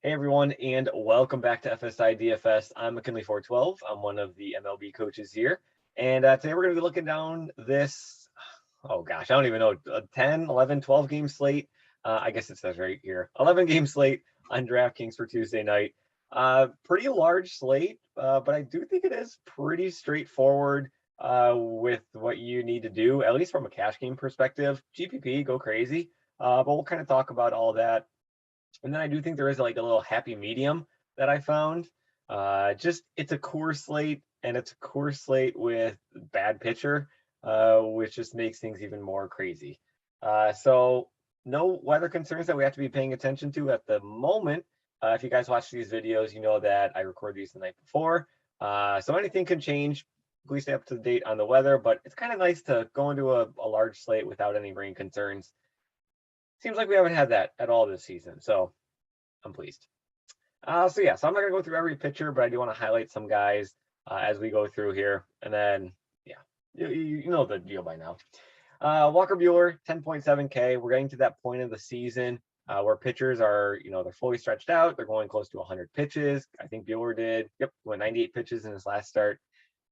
Hey everyone, and welcome back to FSi DFS. I'm McKinley412. I'm one of the MLB coaches here. And today we're going to be looking down this, oh gosh, I don't even know, 10, 11, 12 game slate. I guess it says right here, 11 game slate on DraftKings for Tuesday night. Pretty large slate, but I do think it is pretty straightforward with what you need to do, at least from a cash game perspective. GPP, go crazy. But we'll kind of talk about all that. And then I do think there is like a little happy medium that I found. Just it's a core slate, and it's a core slate with bad pitcher, which just makes things even more crazy. So no weather concerns that we have to be paying attention to at the moment. If you guys watch these videos, you know that I record these the night before. So anything can change. Please stay up to date on the weather, but it's kind of nice to go into a large slate without any rain concerns. Seems like we haven't had that at all this season, so I'm pleased. So I'm not going to go through every pitcher, but I do want to highlight some guys as we go through here. And then, you know the deal by now. Walker Buehler, 10.7K. We're getting to that point of the season where pitchers are, they're fully stretched out. They're going close to 100 pitches. I think Buehler did, went 98 pitches in his last start.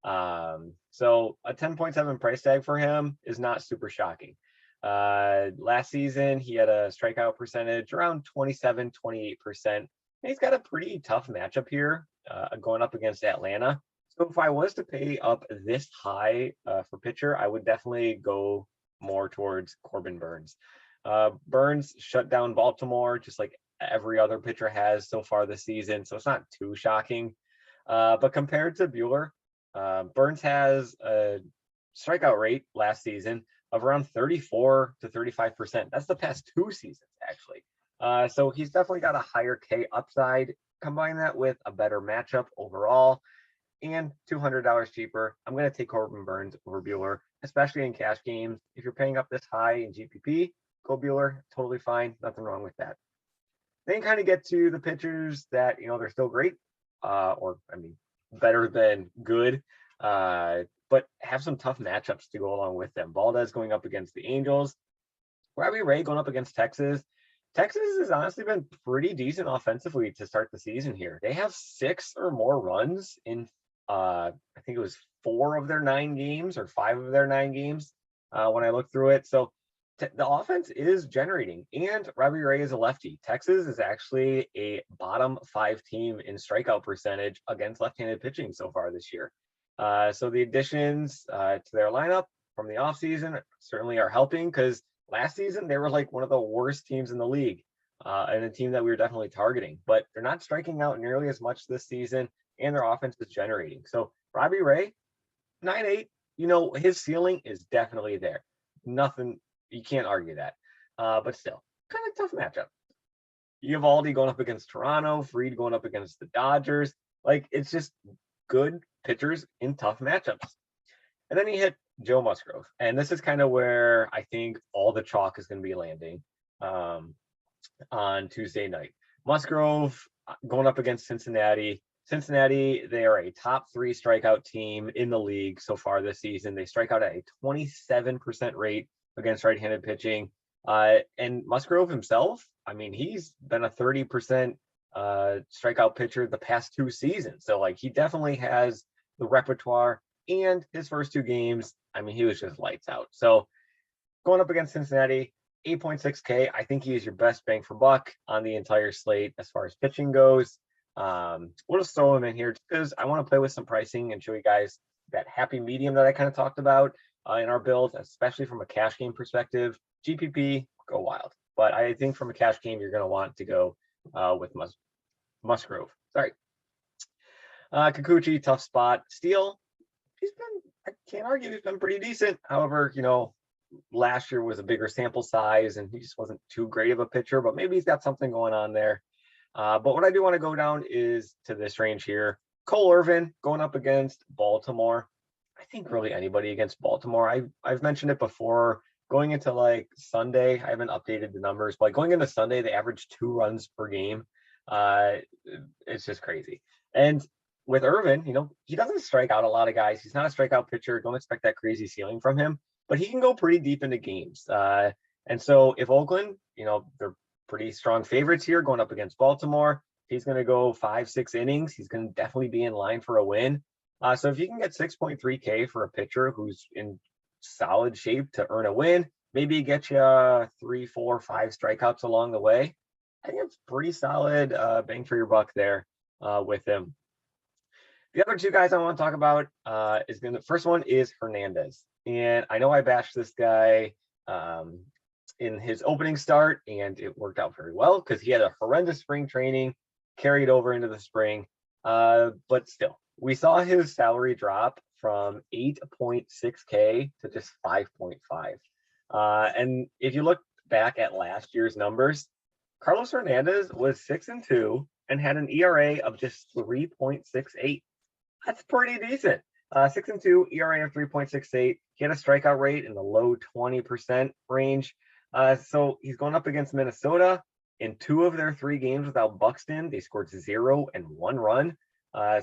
So a 10.7 price tag for him is not super shocking. Last season he had a strikeout percentage around 27-28%. He's got a pretty tough matchup here going up against Atlanta. So if I was to pay up this high for pitcher, I would definitely go more towards Corbin Burnes. Burnes shut down Baltimore just like every other pitcher has so far this season, so it's not too shocking. But compared to Buehler, Burnes has a strikeout rate last season of around 34 to 35%. That's the past two seasons, actually. So he's definitely got a higher K upside. Combine that with a better matchup overall and $200 cheaper. I'm going to take Corbin Burnes over Buehler, especially in cash games. If you're paying up this high in GPP, go Buehler. Totally fine. Nothing wrong with that. Then you kind of get to the pitchers that, they're still great, better than good. But have some tough matchups to go along with them. Valdez going up against the Angels. Robbie Ray going up against Texas. Texas has honestly been pretty decent offensively to start the season here. They have 6 or more runs in, I think it was 4 of their 9 games or 5 of their 9 games when I looked through it. So the offense is generating, and Robbie Ray is a lefty. Texas is actually a bottom 5 team in strikeout percentage against left-handed pitching so far this year. So the additions to their lineup from the offseason certainly are helping, because last season they were like one of the worst teams in the league and a team that we were definitely targeting. But they're not striking out nearly as much this season, and their offense is generating. So Robbie Ray, 9.8, his ceiling is definitely there. Nothing, you can't argue that. But still, kind of tough matchup. Eovaldi going up against Toronto, Fried going up against the Dodgers. Like, it's just good pitchers in tough matchups. And then he hit Joe Musgrove. And this is kind of where I think all the chalk is going to be landing on Tuesday night. Musgrove going up against Cincinnati. Cincinnati, they are a top 3 strikeout team in the league so far this season. They strike out at a 27% rate against right-handed pitching. And Musgrove himself, he's been a 30% strikeout pitcher the past 2 seasons. So he definitely has the repertoire, and his first 2 games, he was just lights out. So going up against Cincinnati, 8.6K, I think he is your best bang for buck on the entire slate as far as pitching goes. We'll just throw him in here because I want to play with some pricing and show you guys that happy medium that I kind of talked about in our build, especially from a cash game perspective. GPP, go wild. But I think from a cash game, you're going to want to go with Musgrove. Sorry. Kikuchi, tough spot. Steele, I can't argue, he's been pretty decent. However, last year was a bigger sample size and he just wasn't too great of a pitcher, but maybe he's got something going on there. But what I do want to go down is to this range here. Cole Irvin going up against Baltimore. I think really anybody against Baltimore. I've mentioned it before. Going into Sunday, I haven't updated the numbers, but going into Sunday, they average 2 runs per game. It's just crazy. And with Irvin, he doesn't strike out a lot of guys. He's not a strikeout pitcher. Don't expect that crazy ceiling from him, but he can go pretty deep into games. And so if Oakland, they're pretty strong favorites here going up against Baltimore. he's going to go 5-6 innings, he's going to definitely be in line for a win. So if you can get 6.3K for a pitcher who's in solid shape to earn a win, maybe get you 3, 4, 5 strikeouts along the way, I think it's pretty solid bang for your buck there with him. The other two guys I want to talk about the first one is Hernandez. And I know I bashed this guy in his opening start, and it worked out very well because he had a horrendous spring training, carried over into the spring. But still, we saw his salary drop from 8.6K to just 5.5. And if you look back at last year's numbers, Carlos Hernandez was 6-2 and had an ERA of just 3.68. That's pretty decent. 6-2 ERA of 3.68. He had a strikeout rate in the low 20% range. So he's going up against Minnesota. In 2 of their 3 games without Buxton, they scored 0 and 1 run.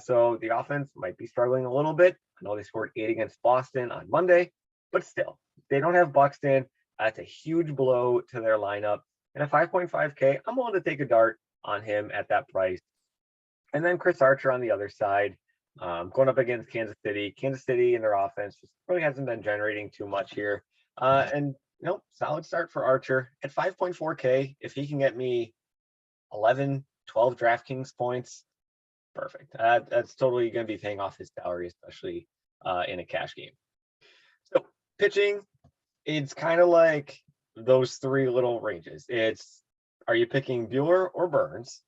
So the offense might be struggling a little bit. I know they scored 8 against Boston on Monday, but still, they don't have Buxton. That's a huge blow to their lineup. And at 5.5K, I'm willing to take a dart on him at that price. And then Chris Archer on the other side, going up against Kansas City. Kansas City and their offense just really hasn't been generating too much here. And solid start for Archer at 5.4K. If he can get me 11, 12 DraftKings points, perfect. That's totally going to be paying off his salary, especially in a cash game. So pitching, it's kind of like those 3 little ranges. Are you picking Buehler or Burns?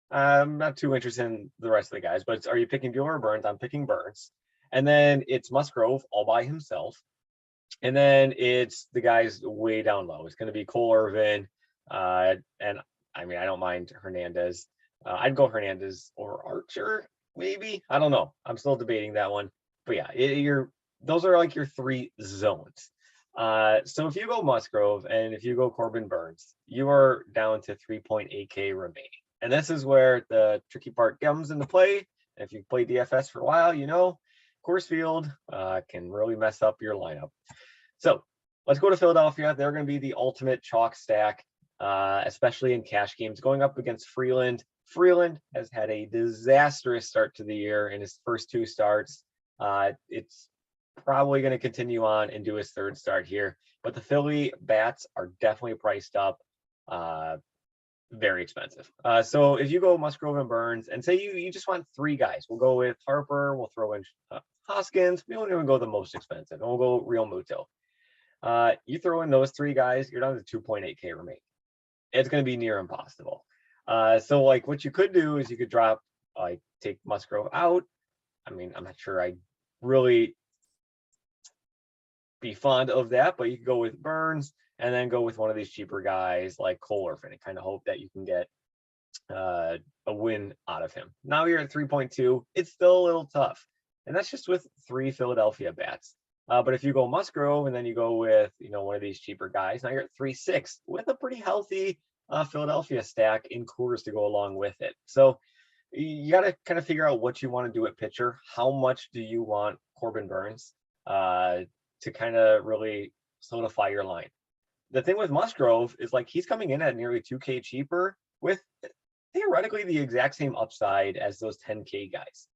I'm not too interested in the rest of the guys, but are you picking Buehler or Burns? I'm picking Burns. And then it's Musgrove all by himself. And then it's the guys way down low. It's going to be Cole Irvin. And I mean, I don't mind Hernandez. I'd go Hernandez or Archer, maybe. I don't know. I'm still debating that one. But yeah, those are like your 3 zones. So if you go Musgrove and if you go Corbin Burns, you are down to 3.8K remaining. And this is where the tricky part comes into play. If you've played DFS for a while, Coors Field can really mess up your lineup. So let's go to Philadelphia. They're going to be the ultimate chalk stack, especially in cash games, going up against Freeland. Freeland has had a disastrous start to the year in his first 2 starts. It's probably going to continue on and do his 3rd start here. But the Philly bats are definitely priced up. Very expensive. So if you go Musgrove and Burns, and say you just want 3 guys, we'll go with Harper, we'll throw in Hoskins, we won't even go the most expensive, and we'll go Real Muto. You throw in those 3 guys, you're down to 2.8K remaining. It's going to be near impossible. So like what you could do is you could take Musgrove out. I mean, I'm not sure I'd really be fond of that, but you could go with Burns and then go with one of these cheaper guys like Cole Irvin and kind of hope that you can get a win out of him. Now you're at 3.2. It's still a little tough. And that's just with 3 Philadelphia bats. But if you go Musgrove and then you go with, one of these cheaper guys, now you're at 3.6 with a pretty healthy Philadelphia stack in Coors to go along with it. So you got to kind of figure out what you want to do at pitcher. How much do you want Corbin Burns to kind of really solidify your line? The thing with Musgrove is he's coming in at nearly 2K cheaper with theoretically the exact same upside as those 10K guys.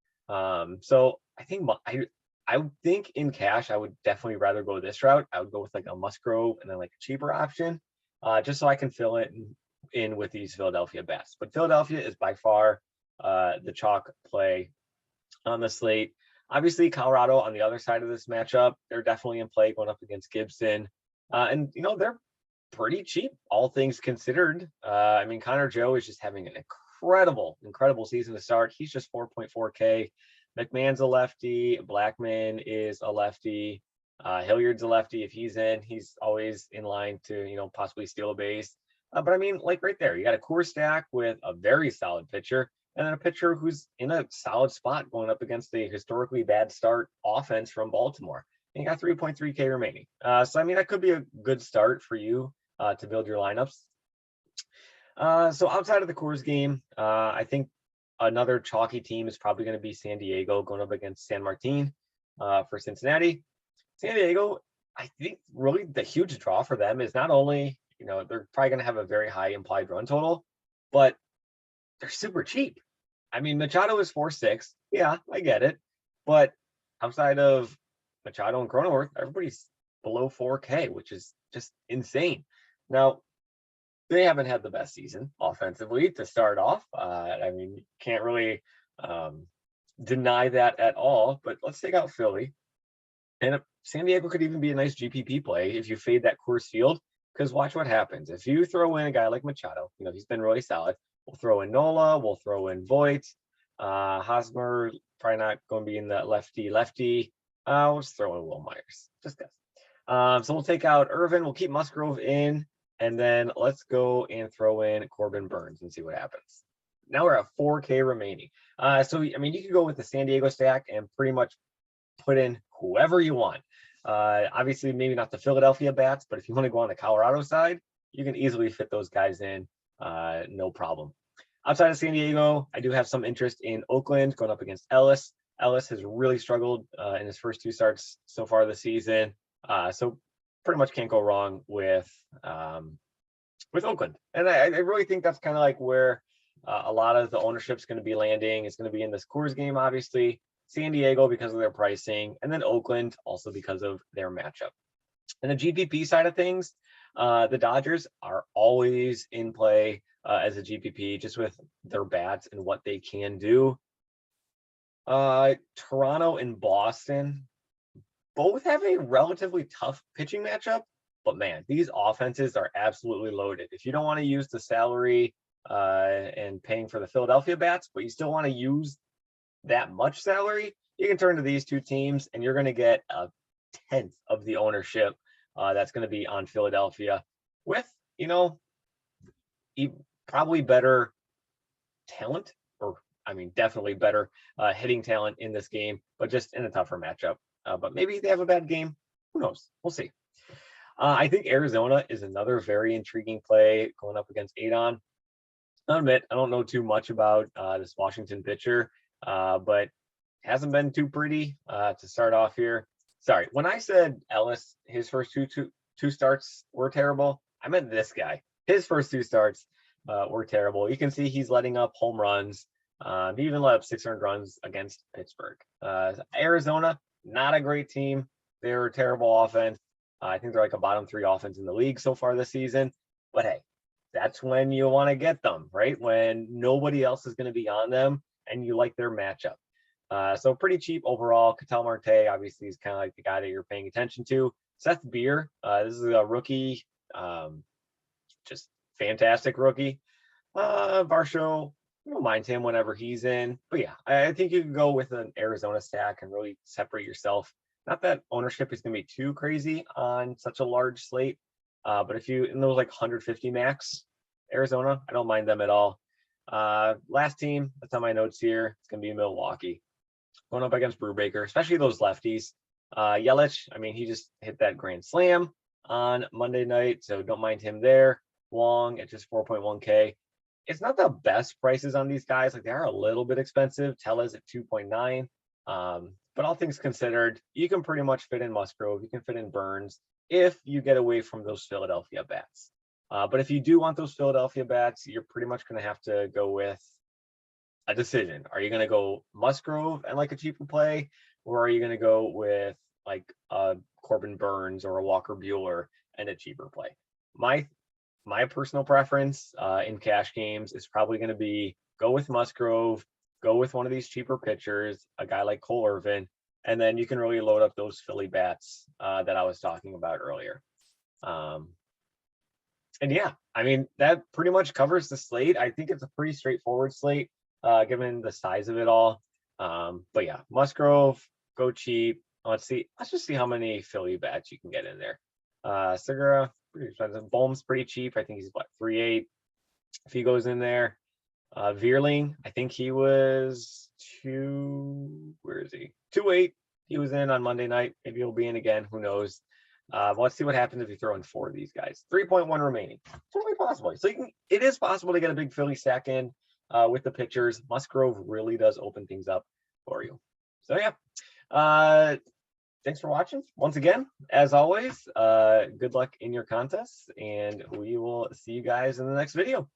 So I think I would think in cash, I would definitely rather go this route. I would go with a Musgrove and then a cheaper option, just so I can fill it in with these Philadelphia bats. But Philadelphia is by far the chalk play on the slate. Obviously, Colorado on the other side of this matchup, they're definitely in play going up against Gibson. And they're pretty cheap, all things considered. I mean, Connor Joe is just having an incredible season to start. He's just 4.4K. McMahon's a lefty. Blackman is a lefty. Hilliard's a lefty. If he's in, he's always in line to, possibly steal a base. But I mean, right there, you got a Coors stack with a very solid pitcher and then a pitcher who's in a solid spot going up against the historically bad start offense from Baltimore. And you got 3.3K remaining. So, I mean, that could be a good start for you to build your lineups. So outside of the Coors game, I think another chalky team is probably going to be San Diego going up against San Martin for Cincinnati. San Diego, I think really the huge draw for them is not only, they're probably going to have a very high implied run total, but they're super cheap. I mean, Machado is 4.6. Yeah, I get it. But outside of Machado and Cronenworth, everybody's below 4K, which is just insane. Now, they haven't had the best season offensively to start off. I mean, you can't really deny that at all. But let's take out Philly. And San Diego could even be a nice GPP play if you fade that Coors Field, because watch what happens. If you throw in a guy like Machado, he's been really solid. We'll throw in Nola. We'll throw in Voit. Hosmer, probably not going to be in the lefty. We'll just throw in Will Myers. Just guess. So we'll take out Irvin. We'll keep Musgrove in. And then let's go and throw in Corbin Burns and see what happens. Now we're at 4K remaining. So, I mean, you could go with the San Diego stack and pretty much put in whoever you want. Obviously, maybe not the Philadelphia bats, but if you want to go on the Colorado side, you can easily fit those guys in, no problem. Outside of San Diego, I do have some interest in Oakland going up against Ellis. Ellis has really struggled in his first 2 starts so far this season. So pretty much can't go wrong with Oakland. And I really think that's kind of like where a lot of the ownership is going to be landing. It's going to be in this Coors game, obviously. San Diego because of their pricing, and then Oakland also because of their matchup. And the GPP side of things, the Dodgers are always in play as a GPP just with their bats and what they can do. Toronto and Boston both have a relatively tough pitching matchup, but man, these offenses are absolutely loaded. If you don't want to use the salary and paying for the Philadelphia bats, but you still want to use that much salary, you can turn to these 2 teams and you're going to get a 10th of the ownership that's going to be on Philadelphia with, probably better talent, or I mean, definitely better hitting talent in this game, but just in a tougher matchup. But maybe they have a bad game. Who knows? We'll see. I think Arizona is another very intriguing play going up against Adon. I'll admit, I don't know too much about this Washington pitcher. But hasn't been too pretty to start off here. Sorry, when I said Ellis, his first two starts were terrible, I meant this guy. His first 2 starts were terrible. You can see he's letting up home runs. He even let up 600 runs against Pittsburgh. Arizona, not a great team. They're a terrible offense. I think they're like a bottom 3 offense in the league so far this season. But hey, that's when you want to get them, right? When nobody else is going to be on them and you like their matchup. So pretty cheap overall. Ketel Marte, obviously, is kind of like the guy that you're paying attention to. Seth Beer, this is a rookie, just fantastic rookie. Varsho, you don't mind him whenever he's in. But yeah, I think you can go with an Arizona stack and really separate yourself. Not that ownership is going to be too crazy on such a large slate, but if you, in those like 150 max, Arizona, I don't mind them at all. Last team that's on my notes here, it's going to be Milwaukee. Going up against Brubaker, especially those lefties. Yelich, I mean, he just hit that grand slam on Monday night, so don't mind him there. Wong at just 4.1K. It's not the best prices on these guys. Like, they are a little bit expensive. Tellez at 2.9. But all things considered, you can pretty much fit in Musgrove. You can fit in Burns if you get away from those Philadelphia bats. But if you do want those Philadelphia bats, you're pretty much going to have to go with a decision. Are you going to go Musgrove and like a cheaper play, or are you going to go with like Corbin Burns or a Walker Buehler and a cheaper play? My personal preference in cash games is probably going to be go with Musgrove, go with one of these cheaper pitchers, a guy like Cole Irvin, and then you can really load up those Philly bats that I was talking about earlier. And yeah, I mean, that pretty much covers the slate. I think it's a pretty straightforward slate, given the size of it all. But yeah, Musgrove, go cheap. Let's just see how many Philly bats you can get in there. Segura, pretty expensive. Bohm's pretty cheap. I think he's what, 3.8 if he goes in there. Veerling, I think he was 2.8. He was in on Monday night. Maybe he'll be in again. Who knows? Let's see what happens if you throw in 4 of these guys. 3.1 remaining. Totally possible. So it is possible to get a big Philly stack in with the pitchers. Musgrove really does open things up for you. So yeah. Thanks for watching. Once again, as always, good luck in your contests, and we will see you guys in the next video.